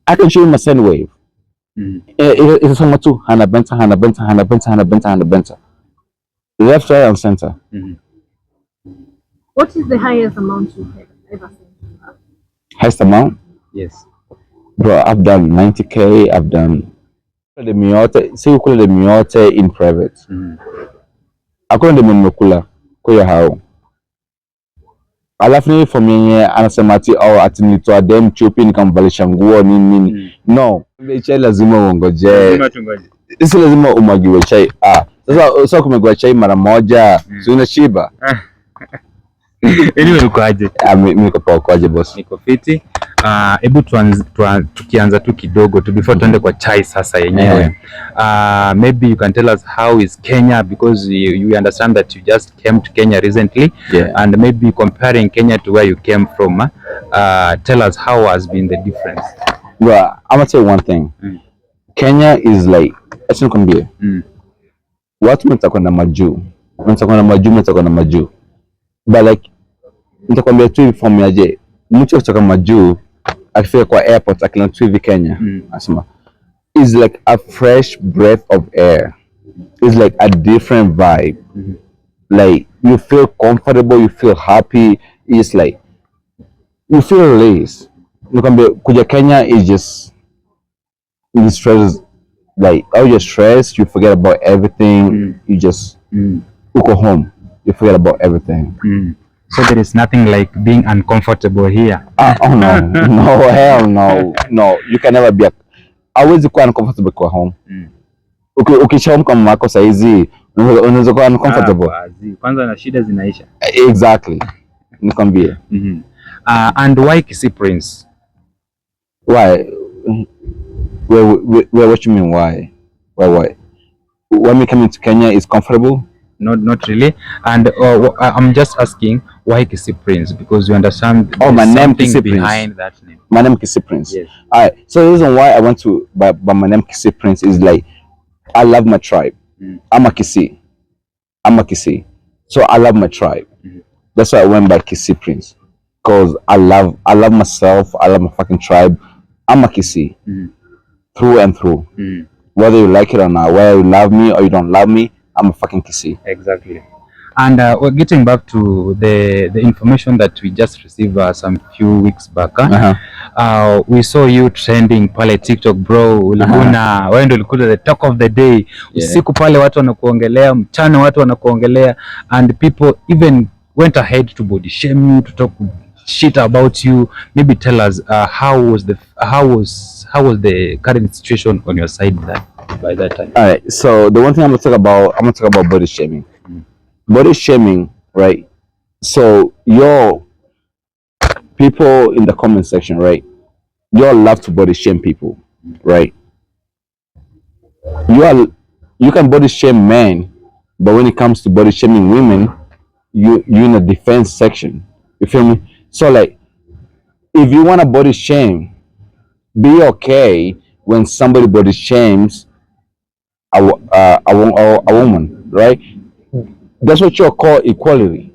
I can show you my send wave. It's on two. Hannah Benta, Hannah Benta, Hannah Benta, Hannah Benta, Hannah Benta. Left, right, and center. What is the highest amount you've ever seen? Highest amount? Yes. Bro, I've done 90K. I've done the miote. See, you call the miote in private. I call the minokula. Kuya how? Alafu for me anasema ati au ati nitoa dem chupi nikamvalisha nguo nini. No, chai lazima uongoje. Lazima tungoje. Isi lazima umwagiwe chai. Sasa kumegwa chai mara moja, so inashiba. Anyway, uko aje? Niko poa, uko aje boss? Niko fiti. Hebu tukianza tu kidogo tu before tuende kwa chai sasa yenyewe. Maybe you can tell us how is Kenya, because you understand that you just came to Kenya recently, and maybe comparing Kenya to where you came from, tell us how has been the difference. Well, I'm gonna tell you one thing. Kenya is like, acha nikwambie. Watu mtakwenda majuu. Mtakwenda majuu. But like nitakwambia tu hivi form yaje. Mtu kutoka majuu akifika kwa airport akilanda tu hivi Kenya. Asema is like a fresh breath of air. It's like a different vibe. Like you feel comfortable, you feel happy. It's like you feel released. Nikwambia kuja Kenya is just you stress, like all your stress, you forget about everything. You just you go home, you forget about everything. So there is nothing like being uncomfortable here. Oh no, no, hell no. You can never be. Always kuwa uncomfortable kwa home. Ukisha home kama mako saizi, unaweza kuwa uncomfortable. Kwanza na shida zinaisha. Exactly. Nikwambie. And why Kisii Prince? Why? What you mean why? Why? When we come to Kenya is comfortable? Not really. And I'm just asking why Kisii Prince, because you understand. My name Kisii behind that name. My name Kisii Prince. Yes. Alright. So the reason why I want to by my name Kisii Prince is like I love my tribe. I'm a Kisii. So I love my tribe. That's why I went by Kisii Prince. Because I love myself. I love my fucking tribe. I'm a Kisii. Through and through. Whether you like it or not, whether you love me or you don't love me, I'm a fucking Kisii. Exactly. And we're getting back to the information that we just received some few weeks back. We saw you trending pale TikTok, bro. Ulikuna wewe ndio ulikuwa the talk of the day. Usiku pale watu wanakuongelea, mchana watu wanakuongelea, and people even went ahead to body shame you, to talk shit about you. Maybe tell us how was the current situation on your side by that time? All right. So the one thing I'm gonna talk about body shaming. Body shaming, right? So your people in the comment section, right? You all love to body shame people, right? You can body shame men, but when it comes to body shaming women, you in a defense section. You feel me? So like, if you want to body shame, be okay when somebody body shames a woman, right? That's what you call equality,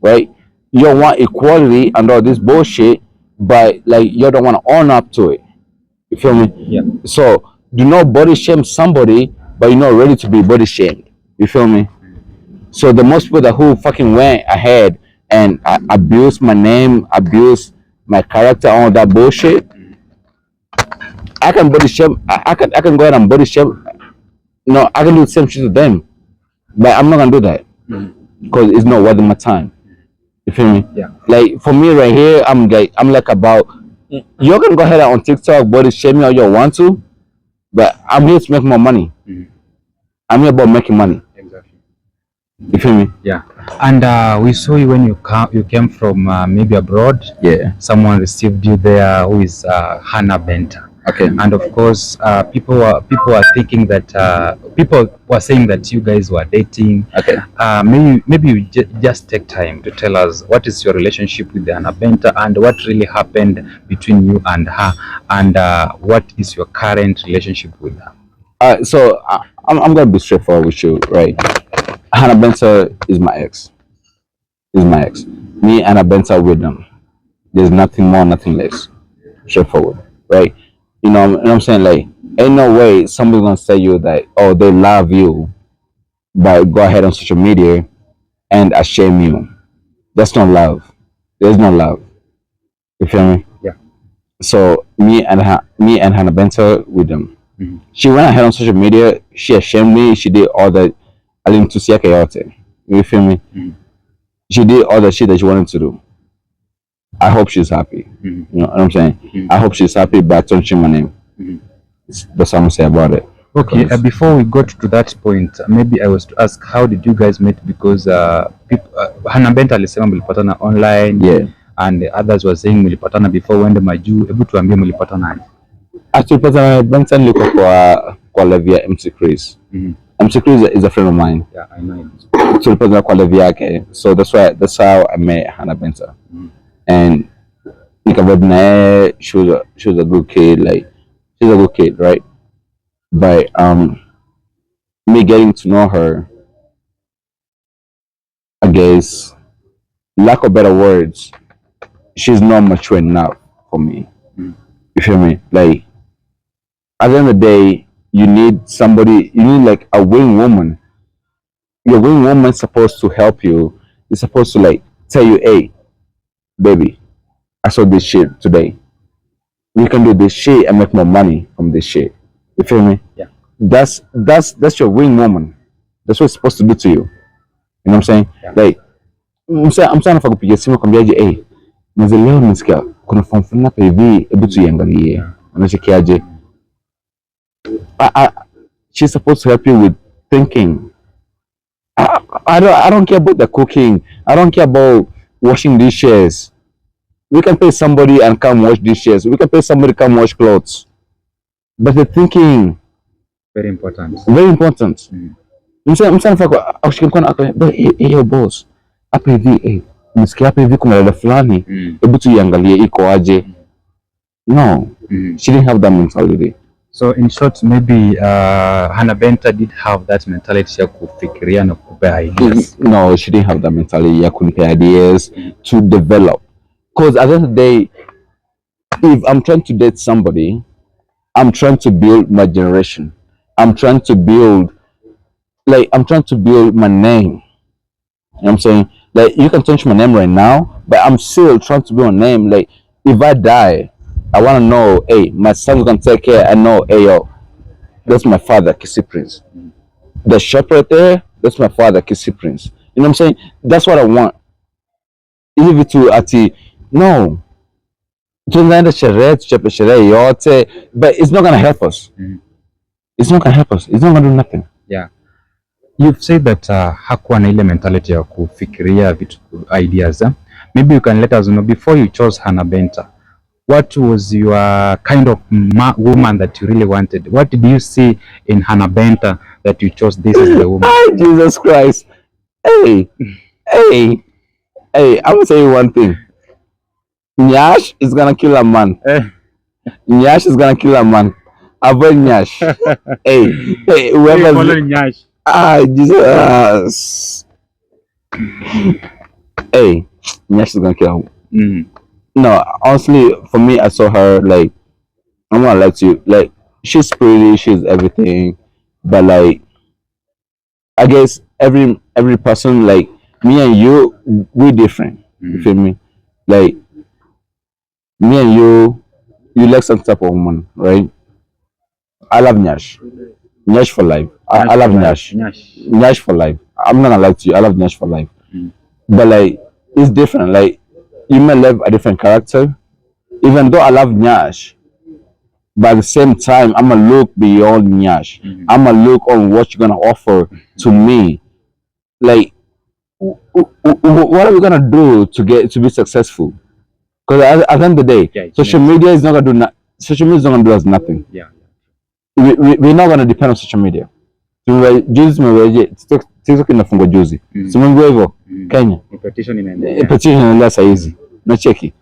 right? You want equality and all this bullshit, but like you don't want to own up to it. You feel me? Yeah. So do not body shame somebody, but you're not ready to be body shamed. You feel me? So the most people who fucking went ahead and abuse my name, abuse my character, all that bullshit, I can body shame. I can go ahead and body shame. No, I can do the same shit to them, but I'm not gonna do that because it's not worth my time. You feel me? Yeah. Like for me right here, I'm like about. You can go ahead on TikTok body shame me all you want to, but I'm here to make more money. I'm here about making money. Exactly. You feel me? Yeah. And we saw you when you came from maybe abroad. Yeah. Someone received you there who is Hannah Benta. Okay. And of course, people were thinking that people were saying that you guys were dating. Okay. Maybe you just take time to tell us what is your relationship with Hannah Benta and what really happened between you and her, and what is your current relationship with her. So I'm gonna be straightforward with you, right? Hannah Benta is my ex. Me and Hannah Benta with them. There's nothing more, nothing less. Straightforward, right? You know what I'm saying? Like, ain't no way somebody's gonna say you that, oh, they love you, but go ahead on social media and shame you. That's not love. There's no love. You feel me? Yeah. So me and Hannah Benta with them. She went ahead on social media. She ashamed me. She did all that. I didn't to see chaotic. You feel me? She did all the shit that she wanted to do. I hope she's happy. You know what I'm saying? I hope she's happy, but don't change my name. That's what I'm gonna say about it. Okay, before we got to that point, maybe I was to ask, how did you guys meet? Because Hannah Benta alisema mlipatana online, Yeah. and others were saying mlipatana before wende majuu. Hebu tuambie mlipatana aje? Tulipatana Benta nilikuwa kwa live ya MC Chris. MC Chris is a friend of mine. Yeah, I know him. Tulipatana kwa live yake. So that's how I met Hannah Benta. And nikavibe na yeye. She was a good kid. Like, she's a good kid, right? But me getting to know her, I guess, lack of better words, she's not mature enough for me. You feel me? Like, at the end of the day, you need somebody, you need like a wing woman. Your wing woman's supposed to help you. It's supposed to like tell you, hey, baby, I saw this shit today. We can do this shit and make more money from this shit. You feel me? Yeah. That's your wing woman. That's what it's supposed to do to you. You know what I'm saying? Yeah. Like, I'm saying if I kupigia simu kwambiaje, hey, mzee leo nimesikia kuna form fulani hapa hivi, hebu tuiangalie. Unachekiaje? She's supposed to help you with thinking. I don't care about the cooking. I don't care about washing dishes. We can pay somebody and come wash dishes. We can pay somebody come wash clothes. But the thinking, very important. Very important. Msana fako aushike mkono hiyo boss. Hapa hivi msikia hapa hivi kuna dada fulani. Hebu tuiangalie iko aje. No. She didn't have that mentality. So in short, maybe Hannah Benta did have that mentality ya kufikiria na kupea ideas. No, she didn't have that mentality ya kunipea ideas to develop. Because at the end of the day, if I'm trying to date somebody, I'm trying to build my generation. I'm trying to build my name. You know what I'm saying? Like, you can change my name right now, but I'm still trying to build a name. Like, if I die, I want to know, hey, my son's gonna take care. I know, hey, yo, that's my father, Kisii Prince. The shop right there, that's my father, Kisii Prince. You know what I'm saying? That's what I want. Leave it to ati, no. Tunaenda sherehe, tuchape sherehe yote, but it's not gonna help us. It's not gonna help us. It's not gonna do nothing. Yeah. You've said that hakuwa na ile mentality ya kufikiria vitu, ideas. Maybe you can let us know, before you chose Hannah Benta, what was your kind of woman that you really wanted? What did you see in Hannah Benta that you chose this as the woman? Jesus Christ. Hey, I'm gonna tell you one thing. Njaa is gonna kill a man. Njaa is gonna kill a man. Avoid Njaa. hey, whoever's... Jesus. Hey, Njaa is gonna kill him. No, honestly, for me, I saw her, like, I'm gonna lie to you, like, she's pretty, she's everything, but like, I guess every person, like me and you, we're different. You feel me? Like, me and you like some type of woman, right? I love Njaa. Njaa for life. I love Njaa. Njaa for life. I'm not gonna lie to you, I love Njaa for life. But like, it's different. Like, you may love a different character, even though I love Njaa. But at the same time, I'm gonna look beyond Njaa. I'm gonna look on what you're gonna offer to me. Like, what are we gonna do to be successful? Because at the end of the day, social media is not gonna do social media is not gonna do us nothing. Yeah. We're not gonna depend on social media. TikTok inafungwa juzi. Simambo hivyo Kenya. Petition inaendelea saa hizi. Na cheki.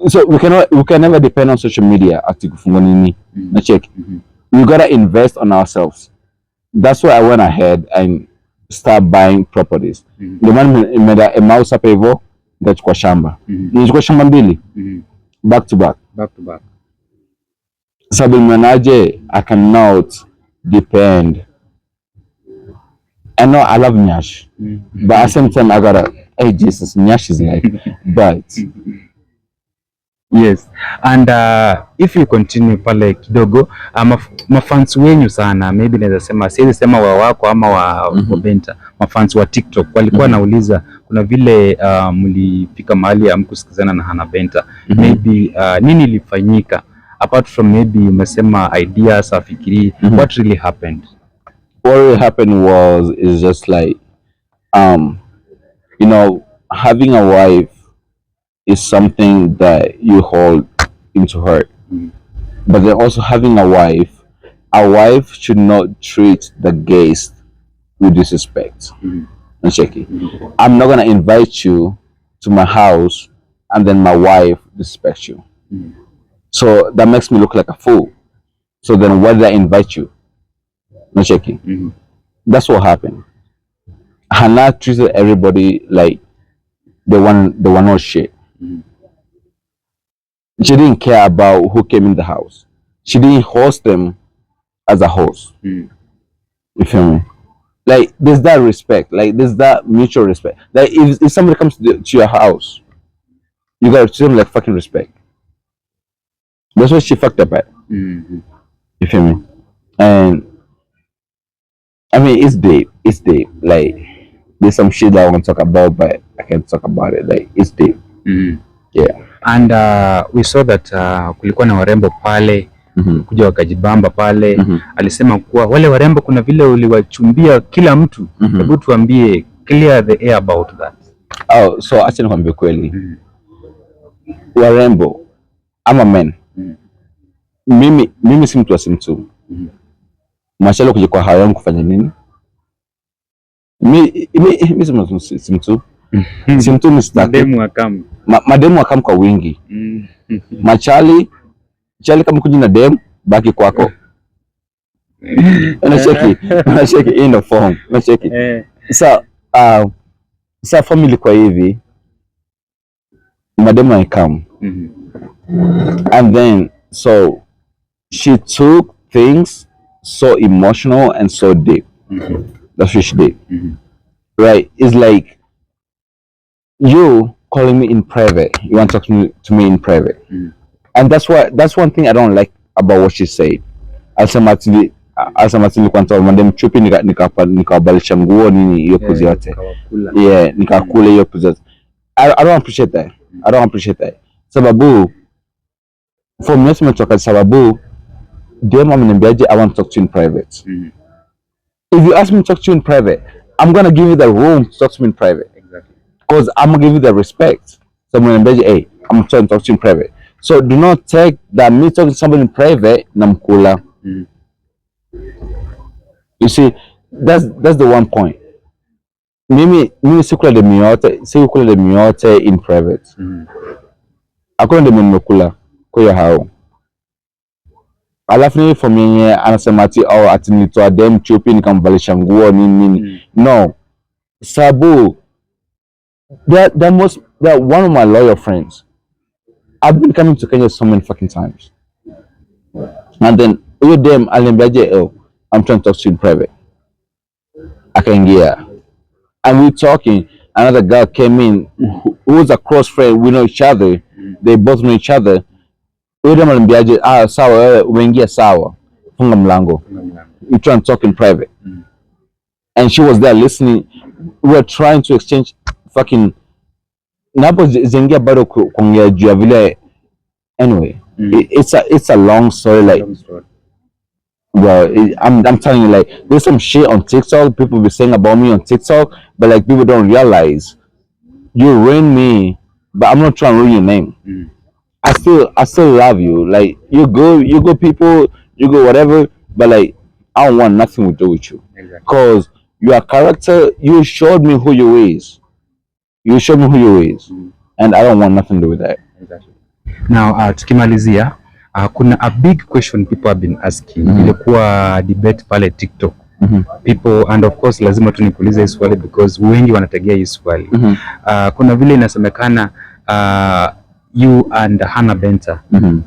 So we can never depend on social media ati kufungwa nini. Na cheki. We gotta invest on ourselves. That's why I went ahead and start buying properties. Ndio maana nimeenda mouse hapa hivyo nikachukua shamba. Nilichukua shamba mbili. Back to back. sabi manaje I cannot depend. I know I love Nyash, but at the same time I gotta, hey Jesus, Nyash is like, but yes, and if you continue pale kidogo, mafans wenyu sana, maybe naweza sema, siwezi sema wa wako ama wa Benta, mafans wa TikTok walikuwa nauliza, kuna vile mlifika mahali hamkusikizana na Hannah Benta, maybe nini ilifanyika apart from maybe umesema ideas afikiri, what really happened? What really happened is just like, you know, having a wife is something that you hold into heart. But then also having a wife should not treat the guest with disrespect. And check it. I'm not gonna invite you to my house and then my wife disrespects you. So that makes me look like a fool. So then why did I invite you? No checking. That's what happened. Hannah treated everybody like they were not shit. She didn't care about who came in the house. She didn't host them as a host. You feel me? Like there's that respect. Like there's that mutual respect. Like if somebody comes to your house, you gotta treat them like fucking respect. That's what she fucked up at. You feel me? And I mean, it's deep. It's deep. Like there's some shit that I want to talk about, but I can't talk about it. Like it's deep. Yeah. And we saw that kulikuwa na warembo pale kuja wakajibamba pale. Alisema kuwa wale warembo kuna vile uliwachumbia kila mtu. Hebu tuambie, clear the air about that. Oh, so acha nikwambie kweli. Warembo, I'm a man. Mimi si mtu wa simtu. Mashalo kuja kwa hawa kufanya nini? Mimi si mtu. Simtu ni staki. Mademu wakam kwa wingi. Chali kama kuji na dem, baki kwako. Unacheki in the form. Unacheki. So family kwa hivi, mademu wakam. And then so she took things so emotional and so deep. That's what she did. Right? It's like you calling me in private. You want to talk to me in private. And that's one thing I don't like about what she said. Ultimately kwanta madem chupi nikawabalisha nguo nini hiyo puzi yote. Yeah, nikakula hiyo puzi yote. I don't appreciate that. Sababu for me tumetoka sababu dem ameniambiaje I want to talk to you in private. If you ask me to talk to you in private, I'm gonna give you the room to talk to me in private. Exactly. Because I'm gonna give you the respect. So I'm gonna hey, I'm trying to talk to you in private. So do not take that me talking to somebody in private namkula. You see, that's the one point. Mimi sikula de miote in private. Hakuna de nimekula kwa hao. Alafu ni from yenye anasema ati nitoa dem chupi nikamvalisha nguo nini. No. Sabu, they're one of my loyal friends. I've been coming to Kenya so many fucking times. And then you dem alimbaje, I'm trying to talk to you in private. Akaingia. And we're talking, another girl came in who was a close friend. We know each other. They both know each other. Wewe alimbaje, sawa wewe umeingia sawa. Funga mlango. We trying to talk in private. And she was there listening. We were trying to exchange fucking napo zengia bado kuongea juu ya vile. Anyway, it's a long story. Like, well, I'm telling you, like, there's some shit on TikTok people be saying about me on TikTok, but like people don't realize you ruin me, but I'm not trying to ruin your name. I still love you. Like you go people, you go whatever, but like I don't want nothing to do with you. Exactly. Cause your character, you showed me who you is. And I don't want nothing to do with that. Exactly. Now, tukimalizia, kuna a big question people have been asking. Ilikuwa debate pale TikTok. People, and of course lazima tu nikuulize hii swali because wengi wanategea hii swali. Kuna vile inasemekana you and Hannah Benta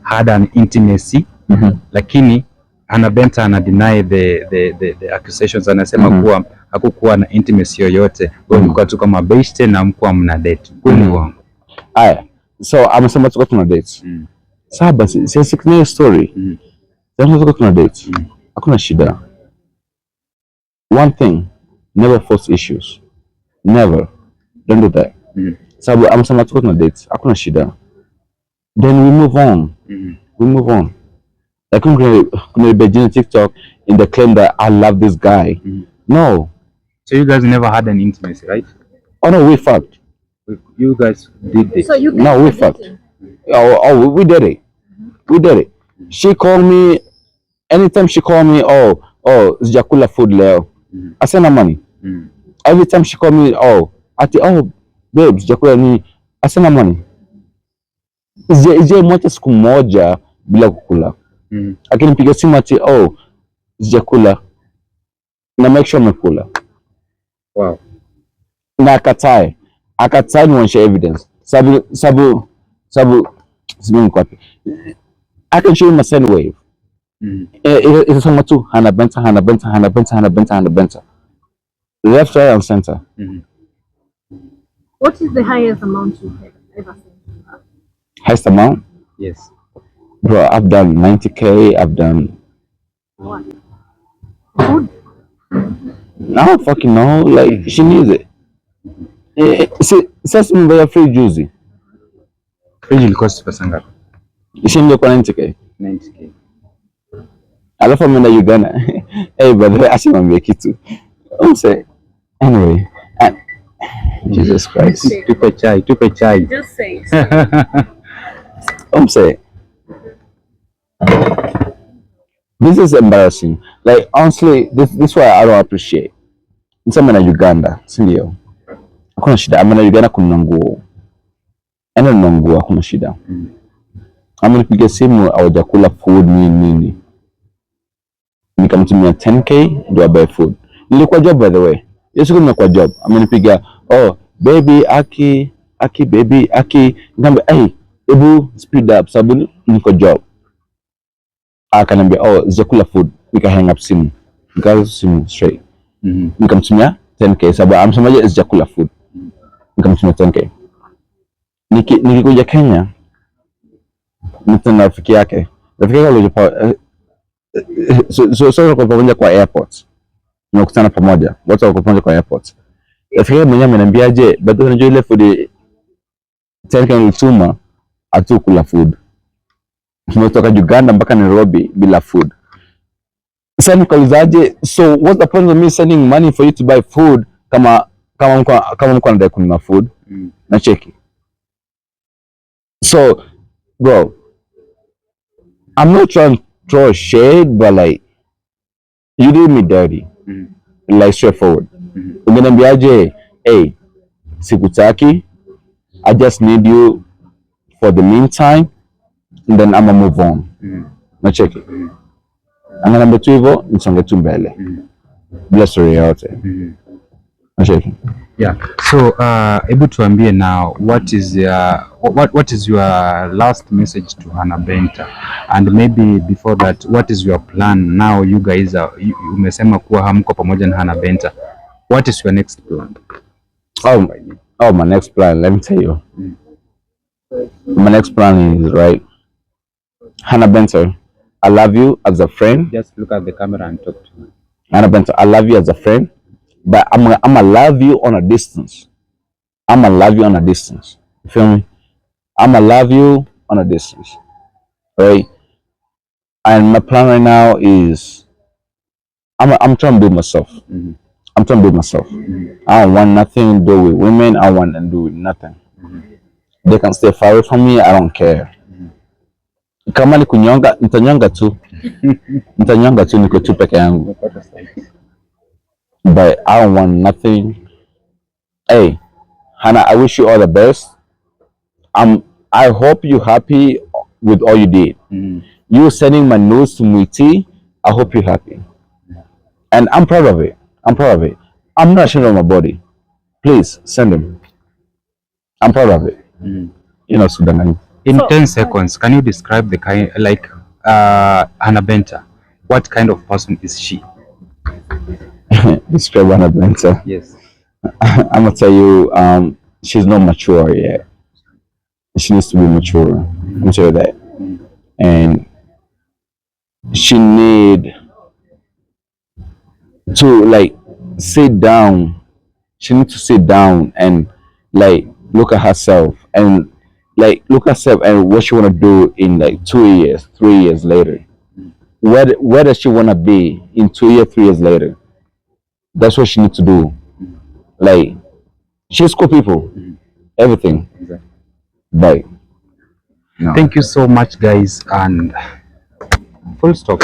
had an intimacy Lakini Hannah Benta ana deny the accusations, anasema kuwa hakukuwa na intimacy yoyote, mlikuwa tu kama beshte na mkuwa mna date. Kweli wangu. Aya, so amesema tuko tuna date. Sasa basi sisi story. Sasa tuko tuna date. Hakuna shida. One thing, never force issues. Never. Don't do that. Sababu amesema tuko tuna date. Hakuna shida. Then we move on. We move on. Like kuna bejini TikTok in the claim that I love this guy. No. So you guys never had an intimacy, right? Oh no, we fucked. You guys did it. So you No, we fucked. Oh, we did it. We did it. She called me anytime she called me. Sijakula food leo. I send her money. Every time she called me, babe, sijakula nini. I send her money. Ije moja siku moja bila kukula. Akinipiga simu ati sijakula, na make sure amekula. Wow. Na akatae nionyeshe evidence. Sabu simu kwapi. I can show you my send wave. Itasema tu Hannah Benta. Left, right, and center. What is the highest amount you have ever sent? Highest amount? Yes. Bro, I've done 90K. I've done. What? Food? I don't fucking know. Like, she needs it. Sasa mbaya free juicy. Free will cost pesa ngapi? Ishinge kwa 90K. 90K. Alafu ameenda Uganda. Hey, brother, acha niambie kitu. Anyway, Jesus Christ. Tupe chai. Just say. This is embarrassing. Like, honestly, this is why I don't appreciate. Nisema na Uganda, si ndio? Hakuna shida. Ama na Uganda kuna nguo. Ena na nguo, hakuna shida. Ama nipigia simu hawajakula food nini. Nikamtumia 10K ndio abuy food. Nilikuwa job, by the way. Yesu nimekuwa job. Amenipiga, baby Aki baby Aki. Nikamwambia, ebu speed up sababu niko job. Akaniambia, sijakula food. Nika hang up simu. Nikaanza simu straight. Nikamtumia 10K sababu amsemaje sijakula food. Nikamtumia 10K. Nikikuja Kenya, nitana rafiki yake. Rafiki yake alikuwa so kwa pamoja kwa airport. Tunakutana pamoja. Watu wako pamoja kwa airport. Rafiki yake mwenyewe ameniambiaje, bado unajua ile food 10K nilituma atukula food. Tumetoka Uganda mpaka Nairobi bila food. Sasa nikaulizaje, so what's the point of me sending money for you to buy food kama mko anadai kununua food? Na cheki. So, bro, I'm not trying to throw shade, but like, you did me dirty. Like, straightforward. Umeniambiaje, hey, sikutaki, I just need you for the meantime, and then I'ma move on. Na cheki. Ananiambia tu hivyo, nisonge tu mbele. Bila story yote. Na cheki. Yeah. So, able tuambie now, what is your last message to Hannah Benta? And maybe before that, what is your plan now? You guys umesema kuwa hamko pamoja na Hannah Benta. What is your next plan? My next plan, let me tell you. My next plan is, right, Hannah Benta, I love you as a friend. Just look at the camera and talk to me. Hannah Benta, I love you as a friend, but I'm gonna love you on a distance. I'm gonna love you on a distance. You feel me? I'm gonna love you on a distance, right? And my plan right now is I'm trying to build myself. I'm trying to build myself. I don't want nothing to do with women. I want to do with nothing. They can stay far away from me. I don't care. Kama ni kunyonga, nitanyonga tu. Nitanyonga tu, niko tu peke yangu. But I don't want nothing. Hey, Hannah, I wish you all the best. I hope you're happy with all you did. You sending my news to Muiti, I hope you're happy. And I'm proud of it. I'm not ashamed of my body. Please, send him. I'm proud of it. You know, Sudan. In 10 seconds, can you describe the kind, like, Hannah Benta, what kind of person is she? Describe Hannah Benta. Yes. I'm gonna tell you, she's not mature yet. She needs to be mature. I'm gonna tell you that, and she need to like sit down. She needs to sit down and like look at herself and like look at herself and what she wanna do in like 2 years, 3 years later. Where does she wanna be in 2 years, 3 years later? That's what she needs to do. Like she's cool people, everything. Exactly. But no. Thank you so much, guys, and full stop.